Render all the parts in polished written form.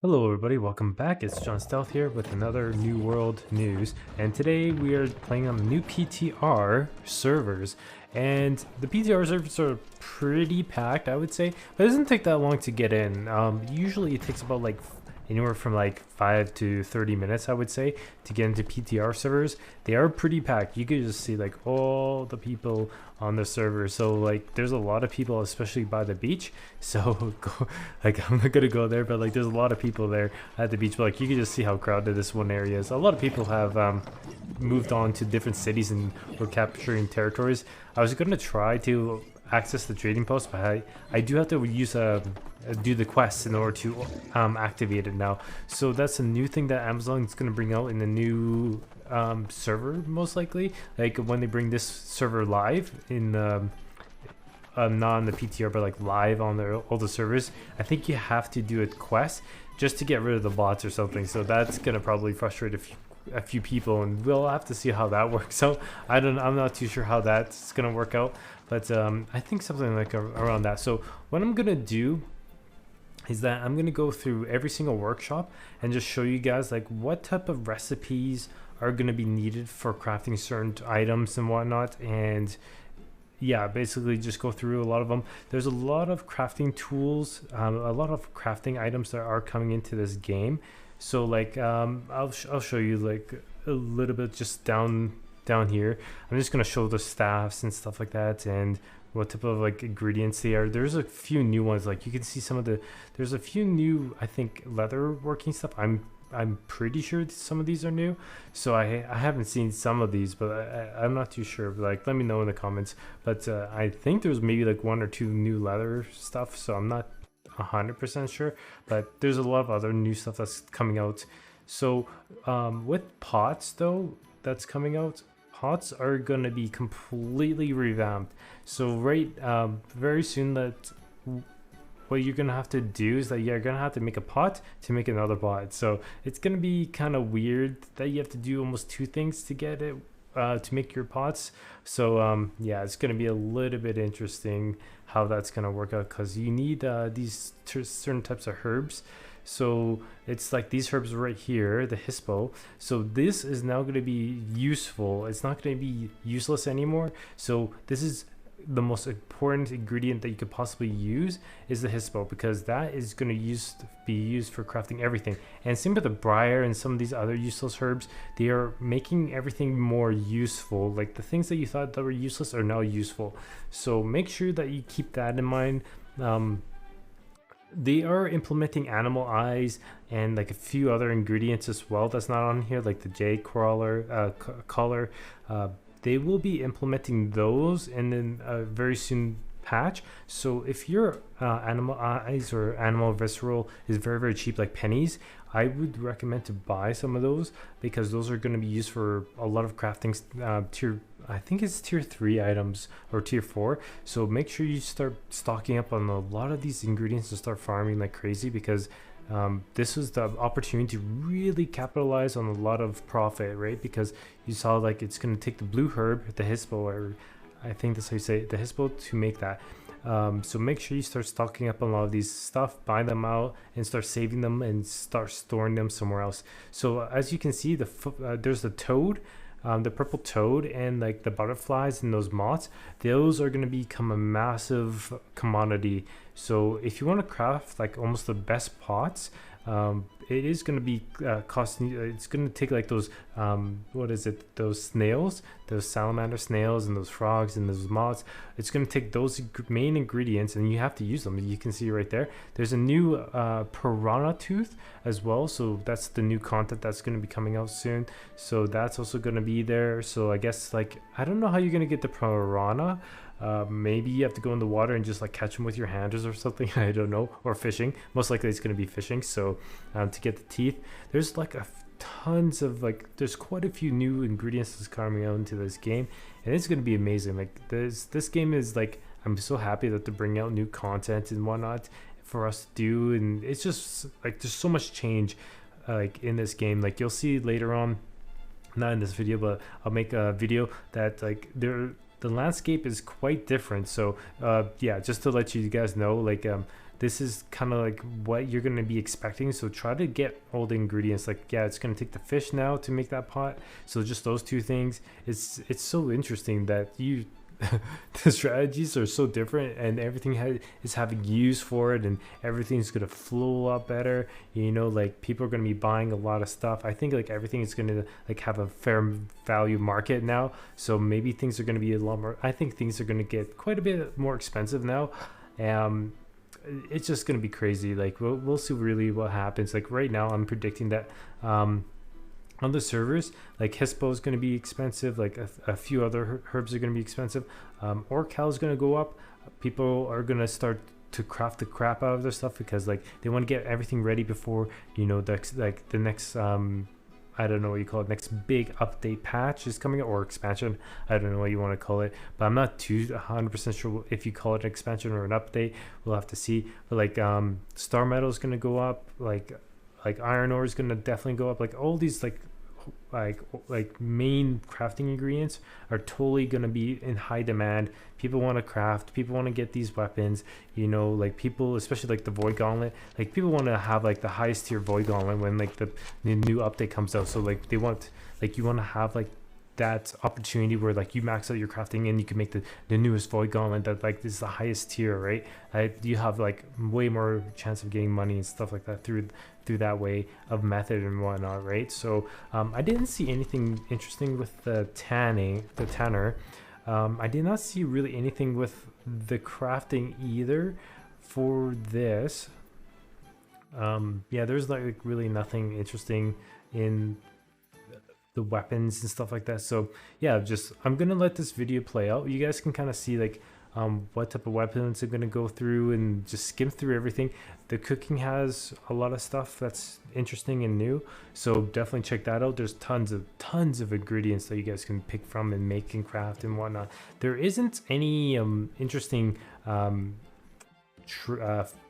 Hello everybody, welcome back. It's Jonstealth here with another New World news, and today we are playing on the new PTR servers. And the PTR servers are pretty packed, I would say, but it doesn't take that long to get in. Usually it takes about like anywhere from like 5 to 30 minutes, I would say, to get into PTR servers. They are pretty packed. You could just see like all the people on the server. So like there's a lot of people, especially by the beach. So like I'm not gonna go there, but like there's a lot of people there at the beach. But like you can just see how crowded this one area is. A lot of people have moved on to different cities and were capturing territories. I was gonna try to access the trading post, but I do have to use do the quests in order to activate it now. So that's a new thing that Amazon is going to bring out in the new server, most likely, like when they bring this server live in not on the PTR but like live on all the servers. I think you have to do a quest just to get rid of the bots or something, so that's gonna probably frustrate a few people, and we'll have to see how that works out. I'm not too sure how that's gonna work out, but I think something like around that. So what I'm gonna do is that I'm gonna go through every single workshop and just show you guys like what type of recipes are gonna be needed for crafting certain items and whatnot. And yeah, basically just go through a lot of them. There's a lot of crafting tools, a lot of crafting items that are coming into this game. So like I'll show you like a little bit just down here. I'm just gonna show the staffs and stuff like that and what type of like ingredients they are. There's a few new ones, like you can see there's a few new, I think, leather working stuff. I'm pretty sure some of these are new, so I haven't seen some of these, but I'm not too sure. Like, let me know in the comments. But I think there's maybe like 1 or 2 new leather stuff, so I'm not 100% sure, but there's a lot of other new stuff that's coming out. So with pots though, that's coming out, pots are gonna be completely revamped. So very soon, that what you're gonna have to do is that you're gonna have to make a pot to make another pot. So it's gonna be kind of weird that you have to do almost 2 things to get it to make your pots. So yeah, it's gonna be a little bit interesting how that's gonna work out, because you need these certain types of herbs. So it's like these herbs right here, the hispo. So this is now going to be useful. It's not going to be useless anymore. So this is the most important ingredient that you could possibly use, is the hispo, because that is going to be used for crafting everything. And same with the briar and some of these other useless herbs. They are making everything more useful. Like the things that you thought that were useless are now useful. So make sure that you keep that in mind. They are implementing animal eyes and like a few other ingredients as well that's not on here, like the jade collar. They will be implementing those and then very soon patch. So if your animal eyes or animal visceral is very cheap, like pennies, I would recommend to buy some of those, because those are going to be used for a lot of crafting I think it's tier 3 items or tier 4. So make sure you start stocking up on a lot of these ingredients and start farming like crazy, because this is the opportunity to really capitalize on a lot of profit, right? Because you saw like it's going to take the blue herb, the hispo, or I think that's how you say it, the hispo, to make that. So make sure you start stocking up on a lot of these stuff, buy them out, and start saving them and start storing them somewhere else. So as you can see, there's the toad, the purple toad, and like the butterflies and those moths. Those are going to become a massive commodity. So if you want to craft like almost the best pots, it is going to be costing. It's going to take like those what is it? Those snails, those salamander snails, and those frogs and those moths. It's going to take those main ingredients, and you have to use them. You can see right there. There's a new piranha tooth as well. So that's the new content that's going to be coming out soon. So that's also going to be there. So I guess like I don't know how you're going to get the piranha. Maybe you have to go in the water and just like catch them with your hands or something. I don't know, or fishing. Most likely it's going to be fishing. So to get the teeth, there's like tons of like, there's quite a few new ingredients that's coming out into this game, and it's going to be amazing. Like this game is like, I'm so happy that they're bringing out new content and whatnot for us to do, and it's just like there's so much change like in this game. Like you'll see later on, not in this video, but I'll make a video that like the landscape is quite different. So yeah, just to let you guys know, like this is kind of like what you're going to be expecting. So try to get all the ingredients. Like, yeah, it's going to take the fish now to make that pot, so just those two things. It's so interesting that you the strategies are so different, and everything is having use for it, and everything's gonna flow a lot better. You know, like people are gonna be buying a lot of stuff. I think like everything is gonna like have a fair value market now, so maybe things are gonna be a lot more. I think things are gonna get quite a bit more expensive now. It's just gonna be crazy. Like we'll see really what happens. Like right now, I'm predicting that on the servers, like Hispo is going to be expensive, like a few other herbs are going to be expensive. Orcal is going to go up. People are going to start to craft the crap out of their stuff because like they want to get everything ready before, you know, the next I don't know what you call it, next big update patch is coming, or expansion. I don't know what you want to call it, but I'm not too 100% sure if you call it an expansion or an update. We'll have to see. But like star metal is going to go up, like iron ore is going to definitely go up. Like all these like main crafting ingredients are totally going to be in high demand. People want to craft, people want to get these weapons, you know, like people, especially like the void gauntlet, like people want to have like the highest tier void gauntlet when like the new update comes out. So like they want, like you want to have like that opportunity where like you max out your crafting and you can make the newest void gauntlet that like this is the highest tier, right? You have like way more chance of getting money and stuff like that through that way of method and whatnot, right? So I didn't see anything interesting with the tanner. I did not see really anything with the crafting either for this. Yeah, there's like really nothing interesting in the weapons and stuff like that. So yeah, I'm gonna let this video play out. You guys can kind of see like what type of weapons are gonna go through and just skim through everything. The cooking has a lot of stuff that's interesting and new, so definitely check that out. There's tons of ingredients that you guys can pick from and make and craft and whatnot. There isn't any interesting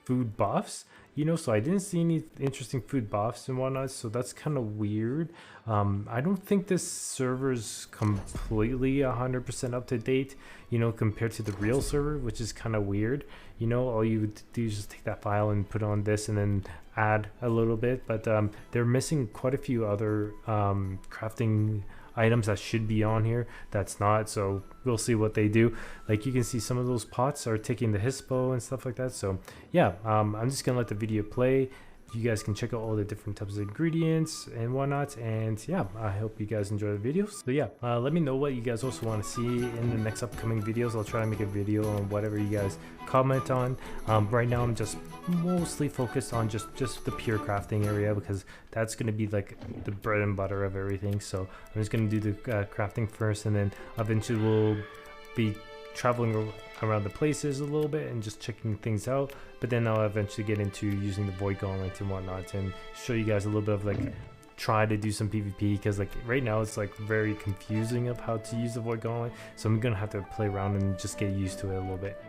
food buffs, you know, so I didn't see any interesting food buffs and whatnot, so that's kind of weird. I don't think this server's completely 100% up to date, you know, compared to the real server, which is kind of weird. You know, all you would do is just take that file and put on this and then add a little bit, but they're missing quite a few other crafting items that should be on here that's not, so we'll see what they do. Like you can see some of those pots are taking the Hispo and stuff like that. So yeah, I'm just gonna let the video play. You guys can check out all the different types of ingredients and whatnot, and yeah, I hope you guys enjoy the videos. So yeah, let me know what you guys also want to see in the next upcoming videos. I'll try to make a video on whatever you guys comment on. Right now I'm just mostly focused on just the pure crafting area, because that's going to be like the bread and butter of everything. So I'm just going to do the crafting first, and then eventually we'll be traveling around the places a little bit and just checking things out. But then I'll eventually get into using the void gauntlet and whatnot and show you guys a little bit of like try to do some PvP, because like right now it's like very confusing of how to use the void gauntlet. So I'm gonna have to play around and just get used to it a little bit.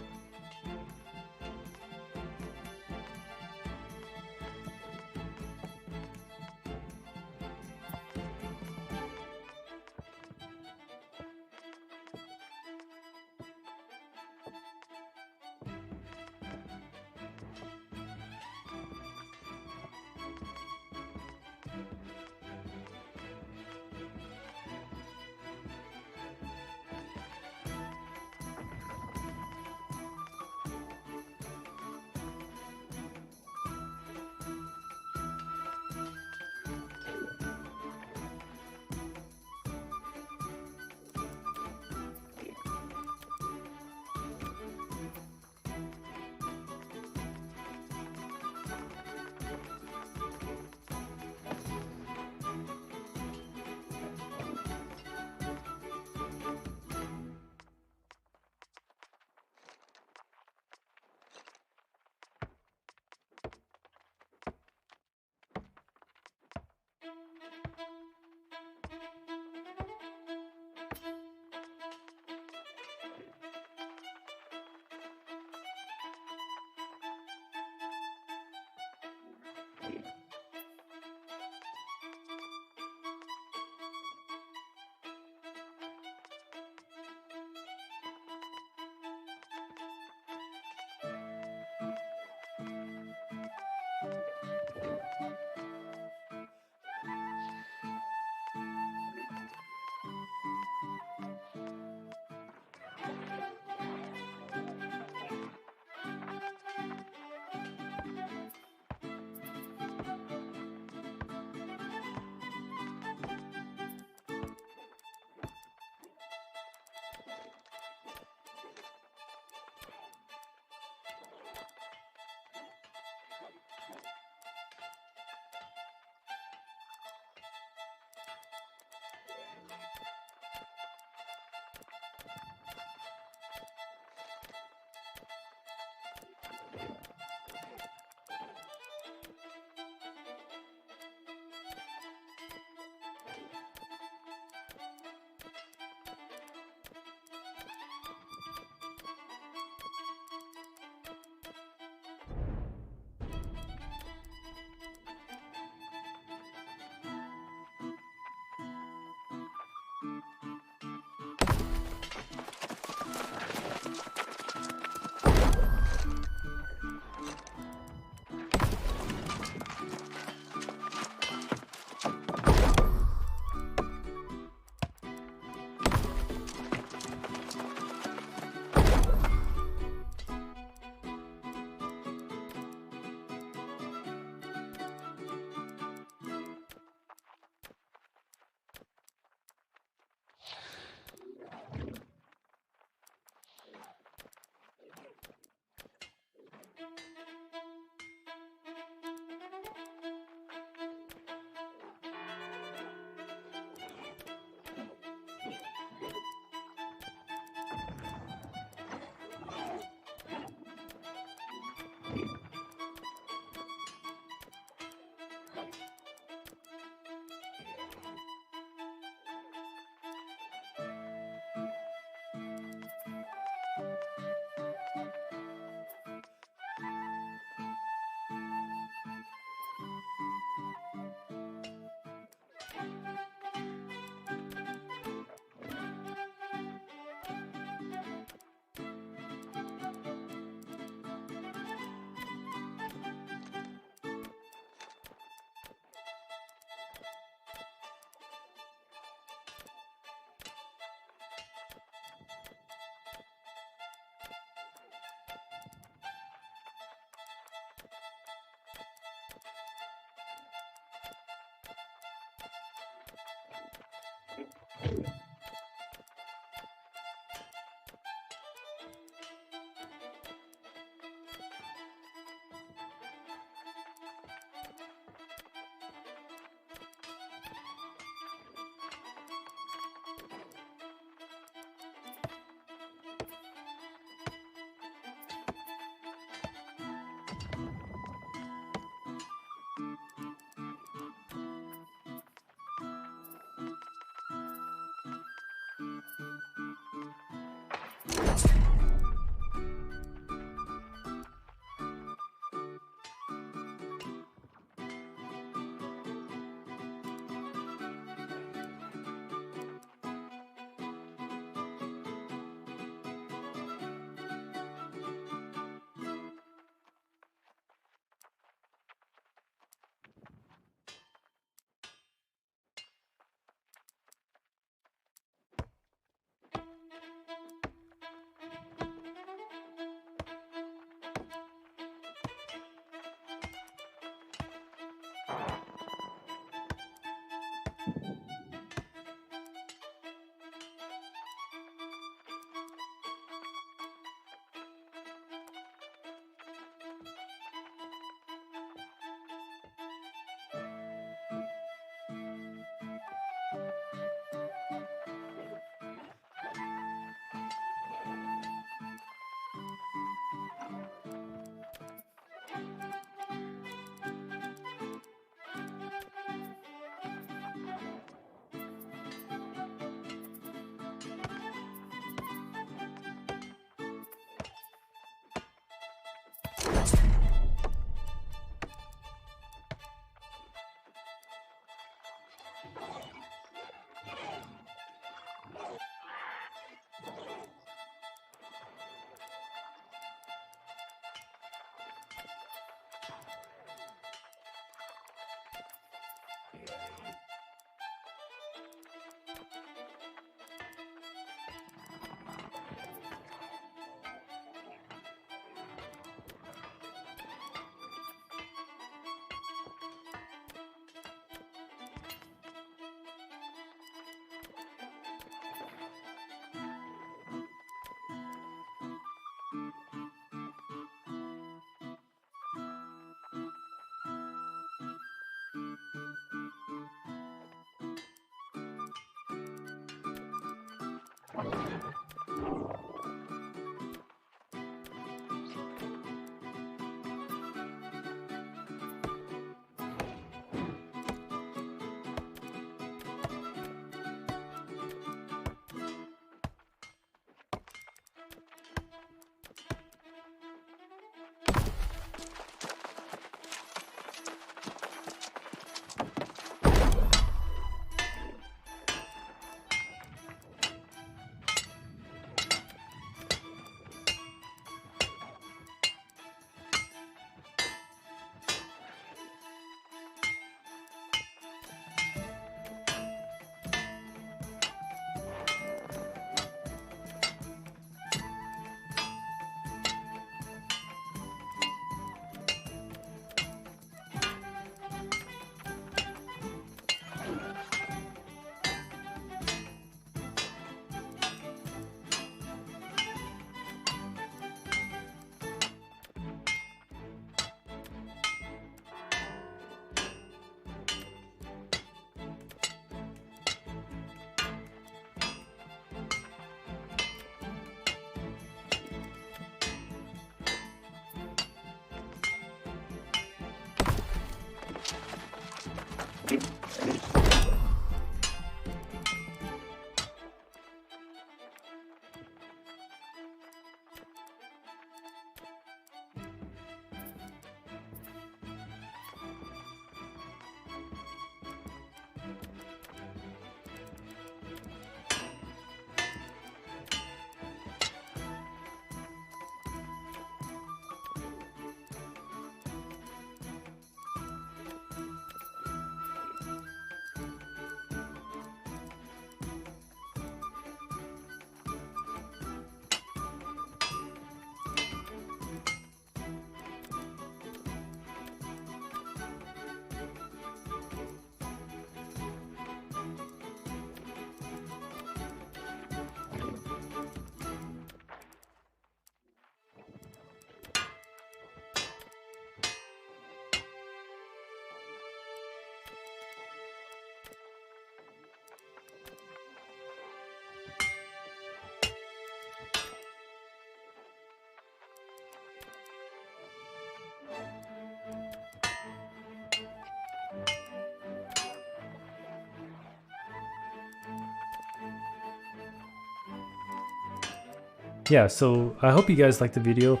Yeah, so I hope you guys liked the video.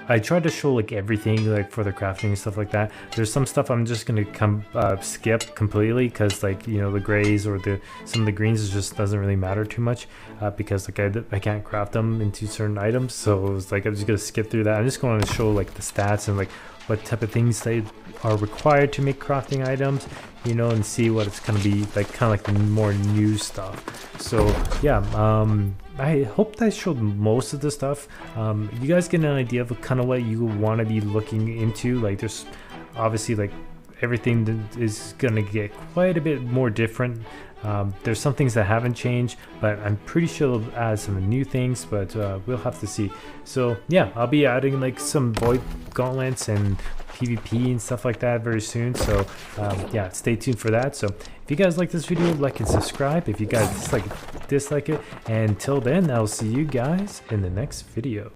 I tried to show like everything like for the crafting and stuff like that. There's some stuff I'm just gonna skip completely because like, you know, the grays or some of the greens just doesn't really matter too much because like I can't craft them into certain items. So it's like I'm just gonna skip through that. I'm just going to show like the stats and like what type of things they are required to make crafting items, you know, and see what it's gonna be like, kind of like the more new stuff. So yeah, I hope that showed most of the stuff. You guys get an idea of kind of what you want to be looking into. Like there's obviously like everything that is gonna get quite a bit more different. There's some things that haven't changed, but I'm pretty sure they'll add some new things, but we'll have to see. So yeah, I'll be adding like some void gauntlets and PvP and stuff like that very soon. So yeah, stay tuned for that. So if you guys like this video, like and subscribe. If you guys dislike it, and until then, I'll see you guys in the next video.